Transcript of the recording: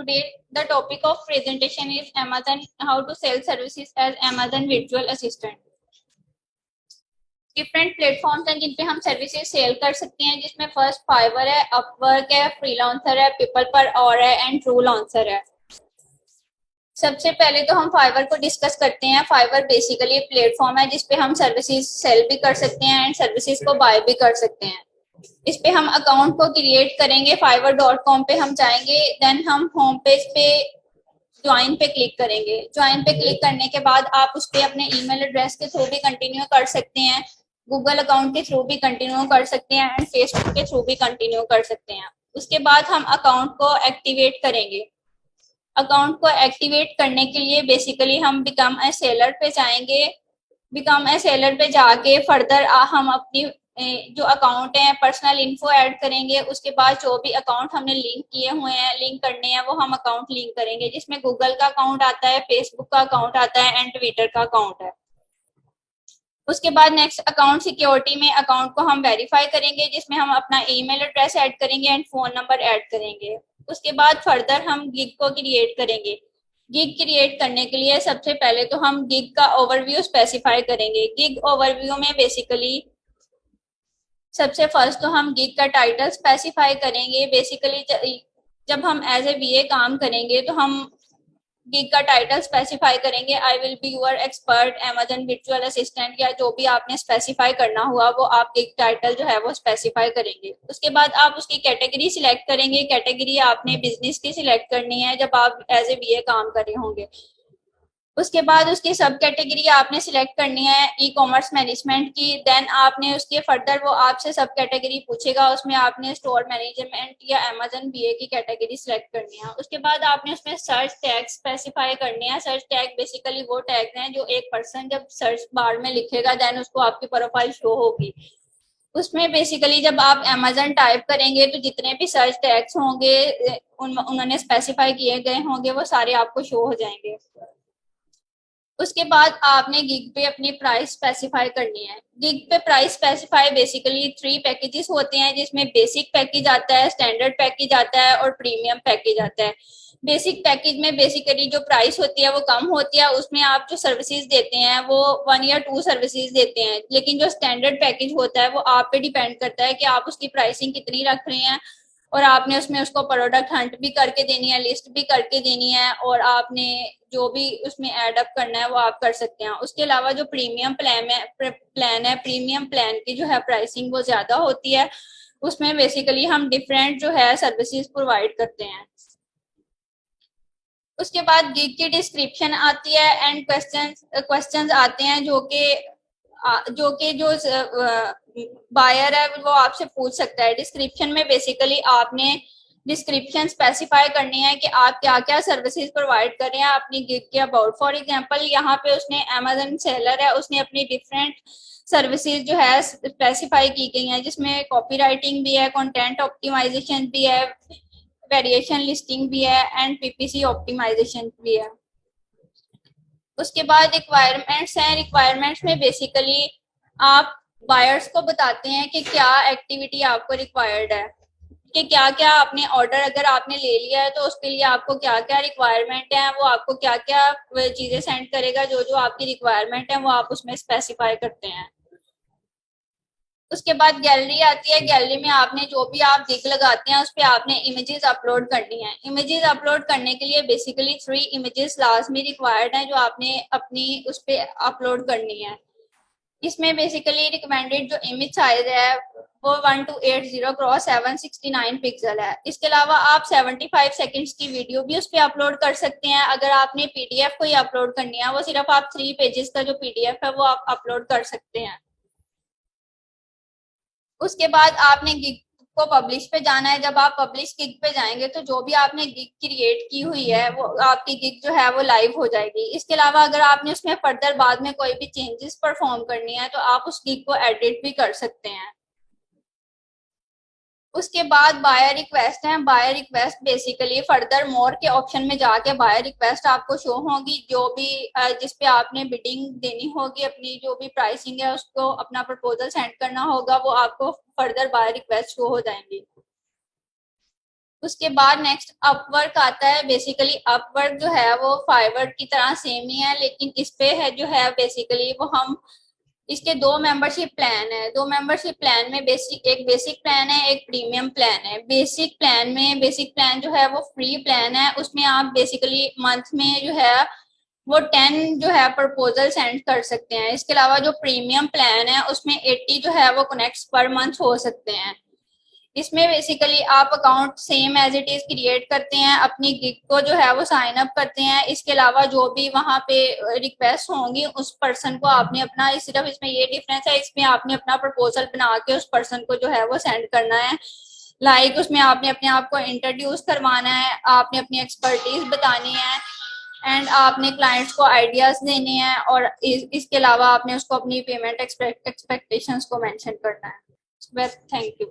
Today the topic of presentation is Amazon, how to sell services as Amazon virtual assistant. Different platforms हैं जिन पे हम services cell कर सकते हैं, जिसमें फर्स्ट फाइवर है, अपवर्क है, फ्रीलांसर है, पीपल पर और है एंड ट्रू लॉन्सर है। सबसे पहले तो हम फाइवर को डिस्कस करते हैं। फाइवर बेसिकली एक प्लेटफॉर्म है जिसपे हम सर्विसेज सेल भी कर सकते हैं एंड सर्विसेज को बाय भी कर सकते हैं। इस पे हम अकाउंट को क्रिएट करेंगे, fiverr.com पे हम जाएंगे, देन हम होम पेज पे ज्वाइन पे क्लिक करेंगे। ज्वाइन पे क्लिक करने के बाद आप उस पे अपने ईमेल एड्रेस के थ्रू भी कंटिन्यू कर सकते हैं, गूगल अकाउंट के थ्रू भी कंटिन्यू कर सकते हैं एंड फेसबुक के थ्रू भी कंटिन्यू कर सकते हैं। उसके बाद हम अकाउंट को एक्टिवेट करेंगे। अकाउंट को एक्टिवेट करने के लिए बेसिकली हम बिकम ए सेलर पे जाएंगे। बिकम ए सेलर पे जाके फर्दर हम अपनी जो अकाउंट है पर्सनल इन्फो ऐड करेंगे। उसके बाद जो भी अकाउंट हमने लिंक किए हुए हैं, लिंक करने हैं, वो हम अकाउंट लिंक करेंगे, जिसमें गूगल का अकाउंट आता है, फेसबुक का अकाउंट आता है एंड ट्विटर का अकाउंट है। उसके बाद नेक्स्ट अकाउंट सिक्योरिटी में अकाउंट को हम वेरीफाई करेंगे, जिसमें हम अपना ईमेल एड्रेस ऐड करेंगे एंड फोन नंबर ऐड करेंगे। उसके बाद फर्दर हम गिग को क्रिएट करेंगे। गिग क्रिएट करने के लिए सबसे पहले तो हम गिग का ओवरव्यू स्पेसिफाई करेंगे। गिग ओवरव्यू में बेसिकली सबसे फर्स्ट तो हम गिग का टाइटल स्पेसिफाई करेंगे। बेसिकली जब हम एज ए बीए काम करेंगे तो हम गिग का टाइटल स्पेसिफाई करेंगे, I will be your expert Amazon virtual assistant, या जो भी आपने स्पेसिफाई करना हुआ वो आप गिग टाइटल जो है वो स्पेसिफाई करेंगे। उसके बाद आप उसकी कैटेगरी सिलेक्ट करेंगे। कैटेगरी आपने बिजनेस की सिलेक्ट करनी है जब आप एज ए बीए काम कर रहे होंगे। उसके बाद उसकी सब कैटेगरी आपने सिलेक्ट करनी है ई कॉमर्स मैनेजमेंट की। देन आपने उसके फर्दर वो आपसे सब कैटेगरी पूछेगा, उसमें आपने स्टोर मैनेजमेंट या अमेजन बीए की कैटेगरी सिलेक्ट करनी है। उसके बाद आपने उसमें सर्च टैग स्पेसिफाई करनी है। सर्च टैग बेसिकली वो टैग हैं जो एक पर्सन जब सर्च बार में लिखेगा देन उसको आपकी प्रोफाइल शो होगी। उसमें बेसिकली जब आप अमेजन टाइप करेंगे तो जितने भी सर्च टैग्स होंगे उन्होंने स्पेसिफाई किए गए होंगे वो सारे आपको शो हो जाएंगे। उसके बाद आपने गिग पे अपनी प्राइस स्पेसिफाई करनी है। गिग पे प्राइस स्पेसिफाई बेसिकली 3 पैकेजेस होते हैं, जिसमें बेसिक पैकेज आता है, स्टैंडर्ड पैकेज आता है और प्रीमियम पैकेज आता है। बेसिक पैकेज में बेसिकली जो प्राइस होती है वो कम होती है, उसमें आप जो सर्विसेज देते हैं वो 1 या 2 सर्विसेज देते हैं। लेकिन जो स्टैंडर्ड पैकेज होता है वो आप पे डिपेंड करता है कि आप उसकी प्राइसिंग कितनी रख रहे हैं और आपने उसमें उसको प्रोडक्ट हंट भी करके देनी है, लिस्ट भी करके देनी है और आपने जो भी उसमें ऐड अप करना है वो आप कर सकते हैं। उसके अलावा जो प्रीमियम प्लान है प्रीमियम प्लान की जो है प्राइसिंग वो ज्यादा होती है। उसमें बेसिकली हम डिफरेंट जो है सर्विसेज प्रोवाइड करते हैं। उसके बाद गिग की डिस्क्रिप्शन आती है एंड क्वेश्चंस आते हैं जो जो बायर है वो आपसे पूछ सकता है। डिस्क्रिप्शन में बेसिकली आपने डिस्क्रिप्शन स्पेसिफाई करनी है कि आप क्या क्या सर्विसेज प्रोवाइड कर रहे हैं अपनी गिग के अबाउट। फॉर एग्जांपल यहाँ पे उसने अमेजन सेलर है, उसने अपनी डिफरेंट सर्विसेज जो है स्पेसिफाई की गई हैं, जिसमें कॉपी राइटिंग भी है, कंटेंट ऑप्टिमाइजेशन भी है, वेरिएशन लिस्टिंग भी है एंड पीपीसी ऑप्टिमाइजेशन भी है। उसके बाद रिक्वायरमेंट्स हैं। रिक्वायरमेंट्स में बेसिकली आप बायर्स को बताते हैं कि क्या एक्टिविटी आपको रिक्वायर्ड है, कि क्या क्या आपने ऑर्डर अगर आपने ले लिया है तो उसके लिए आपको क्या क्या रिक्वायरमेंट है, वो आपको क्या क्या चीजें सेंड करेगा, जो जो आपकी रिक्वायरमेंट है वो आप उसमें स्पेसिफाई करते हैं। उसके बाद गैलरी आती है। गैलरी में आपने जो भी आप गिग लगाते हैं उस पर आपने इमेजेस अपलोड करनी है। इमेजेस अपलोड करने के लिए बेसिकली 3 इमेजेस लाजमी रिक्वायर्ड हैं जो आपने अपनी उस पर अपलोड करनी है। इसमें बेसिकली रिकमेंडेड जो इमेज साइज है वो 1280 क्रॉस 769 पिक्सल है। इसके अलावा आप 75 सेकंड्स की वीडियो भी उस पर अपलोड कर सकते हैं। अगर आपने पीडीएफ कोई अपलोड करनी है, वो सिर्फ आप 3 पेजेस का जो पीडीएफ है वो आप अपलोड कर सकते हैं। उसके बाद आपने गिग को पब्लिश पे जाना है। जब आप पब्लिश गिग पे जाएंगे तो जो भी आपने गिग क्रिएट की हुई है वो आपकी गिग जो है वो लाइव हो जाएगी। इसके अलावा अगर आपने उसमें फर्दर बाद में कोई भी चेंजेस परफॉर्म करनी है तो आप उस गिग को एडिट भी कर सकते हैं। उसके बाद बायर रिक्वेस्ट है। Buyer request basically further more के ऑप्शन में जाके बायर रिक्वेस्ट आपको शो होगी, जो भी जिसपे आपने बिडिंग देनी होगी, अपनी जो भी प्राइसिंग है उसको अपना प्रपोजल सेंड करना होगा, वो आपको फर्दर बायर रिक्वेस्ट शो हो जाएंगी। उसके बाद नेक्स्ट अपवर्क आता है। बेसिकली अपवर्क जो है वो फाइवर की तरह सेम ही है, लेकिन इस पे है जो है बेसिकली वो हम इसके दो मेंबरशिप प्लान है। दो मेंबरशिप प्लान में एक बेसिक प्लान है, एक प्रीमियम प्लान है। बेसिक प्लान जो है वो फ्री प्लान है, उसमें आप बेसिकली मंथ में जो है वो 10 जो है प्रपोजल सेंड कर सकते हैं। इसके अलावा जो प्रीमियम प्लान है उसमें 80 जो है वो कनेक्ट पर मंथ हो सकते हैं। इसमें बेसिकली आप account same as it is create करते हैं, अपनी गिग को जो है वो साइन अप करते हैं। इसके अलावा जो भी वहां पे रिक्वेस्ट होंगी उस पर्सन को आपने अपना, सिर्फ इसमें ये डिफरेंस है, इसमें आपने अपना प्रपोजल बना के उस पर्सन को जो है वो सेंड करना है। उसमें आपने अपने आप को इंट्रोड्यूस करवाना है, आपने अपनी एक्सपर्टीज बतानी है एंड आपने क्लाइंट्स को आइडियाज देने हैं, और इसके अलावा आपने उसको अपनी पेमेंट एक्सपेक्टेशंस को मेंशन करना है। Thank you.